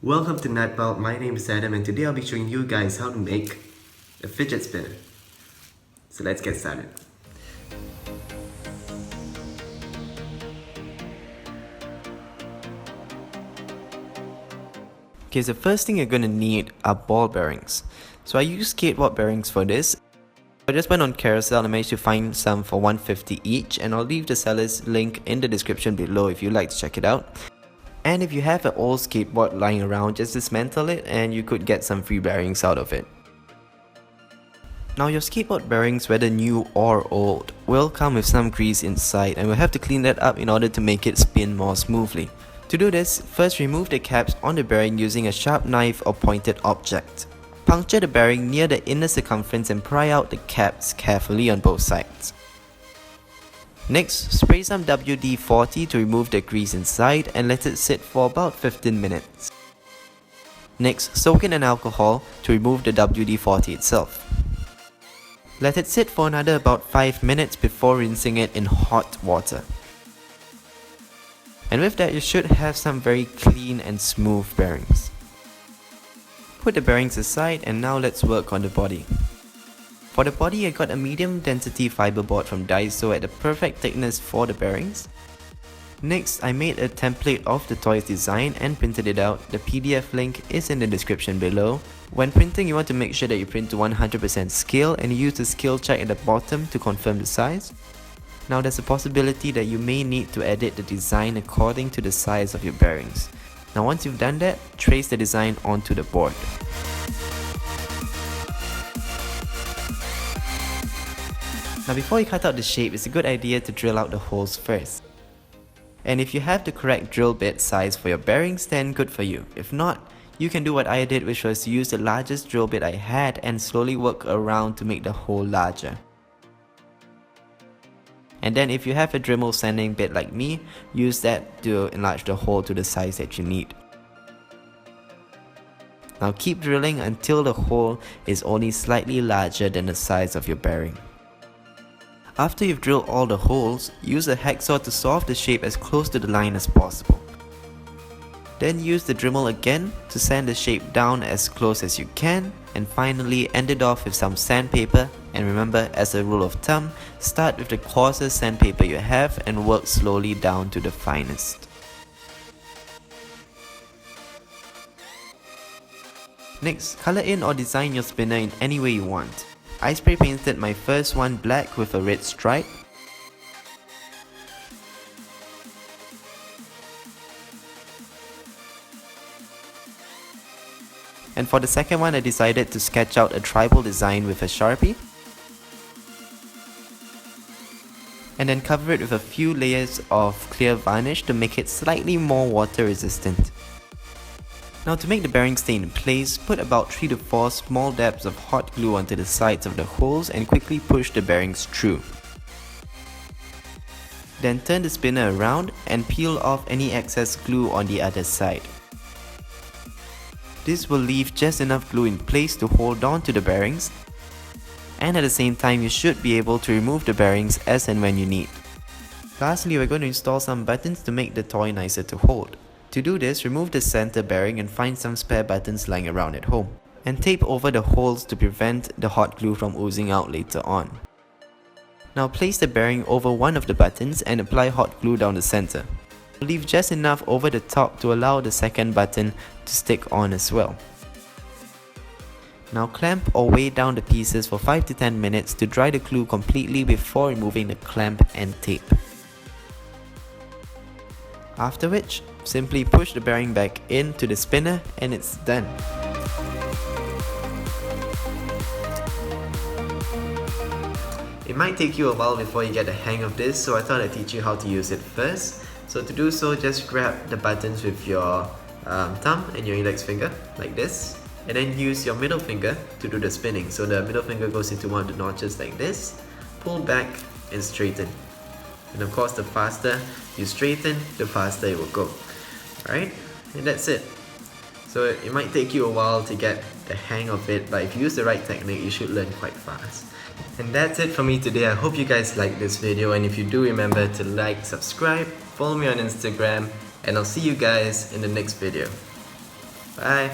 Welcome to NutBulb. My name is Adam and today I'll be showing you guys how to make a fidget spinner. So let's get started. Okay, so the first thing you're going to need are ball bearings. So I use skateboard bearings for this. I just went on Carousell and managed to find some for $150 each, and I'll leave the seller's link in the description below if you'd like to check it out. And if you have an old skateboard lying around, just dismantle it and you could get some free bearings out of it. Now your skateboard bearings, whether new or old, will come with some grease inside and we'll have to clean that up in order to make it spin more smoothly. To do this, first remove the caps on the bearing using a sharp knife or pointed object. Puncture the bearing near the inner circumference and pry out the caps carefully on both sides. Next, spray some WD-40 to remove the grease inside and let it sit for about 15 minutes. Next, soak in an alcohol to remove the WD-40 itself. Let it sit for another about 5 minutes before rinsing it in hot water. And with that, you should have some very clean and smooth bearings. Put the bearings aside and now let's work on the body. For the body, I got a medium density fiberboard from Daiso at the perfect thickness for the bearings. Next, I made a template of the toy's design and printed it out. The PDF link is in the description below. When printing, you want to make sure that you print to 100% scale and use the scale check at the bottom to confirm the size. Now there's a possibility that you may need to edit the design according to the size of your bearings. Now once you've done that, trace the design onto the board. Now before you cut out the shape, it's a good idea to drill out the holes first. And if you have the correct drill bit size for your bearings, then good for you. If not, you can do what I did, which was to use the largest drill bit I had and slowly work around to make the hole larger. And then if you have a Dremel sanding bit like me, use that to enlarge the hole to the size that you need. Now keep drilling until the hole is only slightly larger than the size of your bearing. After you've drilled all the holes, use a hacksaw to saw off the shape as close to the line as possible. Then use the Dremel again to sand the shape down as close as you can, and finally end it off with some sandpaper. And remember, as a rule of thumb, start with the coarsest sandpaper you have and work slowly down to the finest. Next, color in or design your spinner in any way you want. I spray painted my first one black with a red stripe. And for the second one, I decided to sketch out a tribal design with a Sharpie. And then cover it with a few layers of clear varnish to make it slightly more water resistant. Now to make the bearing stay in place, put about 3 to 4 small dabs of hot glue onto the sides of the holes and quickly push the bearings through. Then turn the spinner around and peel off any excess glue on the other side. This will leave just enough glue in place to hold on to the bearings, and at the same time you should be able to remove the bearings as and when you need. Lastly, we're going to install some buttons to make the toy nicer to hold. To do this, remove the center bearing and find some spare buttons lying around at home, and tape over the holes to prevent the hot glue from oozing out later on. Now place the bearing over one of the buttons and apply hot glue down the center. Leave just enough over the top to allow the second button to stick on as well. Now clamp or weigh down the pieces for 5 to 10 minutes to dry the glue completely before removing the clamp and tape. After which, simply push the bearing back into the spinner and it's done. It might take you a while before you get the hang of this, so I thought I'd teach you how to use it first. So to do so, just grab the buttons with your thumb and your index finger, like this. And then use your middle finger to do the spinning. So the middle finger goes into one of the notches like this, pull back and straighten. And of course, the faster you straighten, the faster it will go. Alright, and that's it. So it might take you a while to get the hang of it, but if you use the right technique, you should learn quite fast. And that's it for me today. I hope you guys liked this video, and if you do, remember to like, subscribe, follow me on Instagram, and I'll see you guys in the next video. Bye!